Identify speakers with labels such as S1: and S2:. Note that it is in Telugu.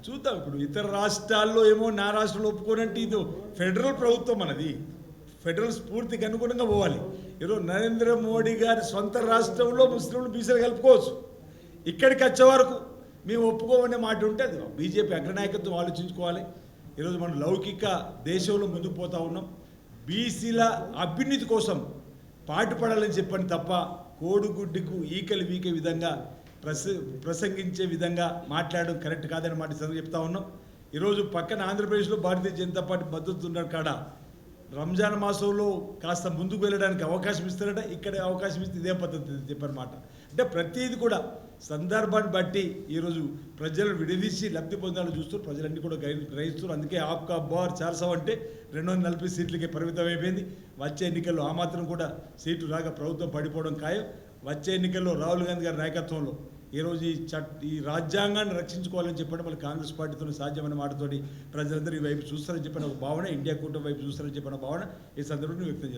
S1: చూద్దాం. ఇప్పుడు ఇతర రాష్ట్రాల్లో ఏమో నా రాష్ట్రంలో ఒప్పుకోనంటే ఇది ఫెడరల్ ప్రభుత్వం మనది, ఫెడరల్ స్ఫూర్తికి అనుగుణంగా పోవాలి. ఈరోజు నరేంద్ర మోడీ గారి సొంత రాష్ట్రంలో ముస్లింలు బీసీలు కలుపుకోవచ్చు, ఇక్కడికి వచ్చే వరకు మేము ఒప్పుకోమనే మాట ఉంటే అది బీజేపీ అగ్రనాయకత్వం ఆలోచించుకోవాలి. ఈరోజు మనం లౌకిక దేశంలో ముందుకు పోతా ఉన్నాం. బీసీల అభ్యున్నతి కోసం పాటుపడాలని చెప్పని తప్ప కోడిగుడ్డుకు ఈకలు వీకే విధంగా ప్రసంగించే విధంగా మాట్లాడడం కరెక్ట్ కాదని మాట సంగతి చెప్తా ఉన్నాం. ఈరోజు పక్కన ఆంధ్రప్రదేశ్లో భారతీయ జనతా పార్టీ మద్దతు ఉన్న కాడ రంజాన్ మాసంలో కాస్త ముందుకు వెళ్ళడానికి అవకాశం ఇస్తారట, ఇక్కడ అవకాశం ఇస్తే ఇదే పద్ధతి చెప్పనమాట. అంటే ప్రతిదీ కూడా సందర్భాన్ని బట్టి ఈరోజు ప్రజలను విడదీసి లబ్ధి పొందాలని చూస్తూ ప్రజలన్నీ కూడా గ్రహిస్తున్నారు. అందుకే ఆప్కా బార్ 400 అంటే 240 సీట్లకే పరిమితం అయిపోయింది. వచ్చే ఎన్నికల్లో ఆ మాత్రం కూడా సీట్లు రాక ప్రభుత్వం పడిపోవడం ఖాయం. వచ్చే ఎన్నికల్లో రాహుల్ గాంధీ గారి నాయకత్వంలో ఈరోజు ఈ రాజ్యాంగాన్ని రక్షించుకోవాలని చెప్పడం మళ్ళీ కాంగ్రెస్ పార్టీతో సాధ్యమైన మాటతోటి ప్రజలందరూ ఈ వైపు చూస్తారని చెప్పిన ఒక భావన, ఇండియా కూటమి వైపు చూస్తారని చెప్పిన భావన ఈ సందర్భంగా వ్యక్తం చేస్తారు.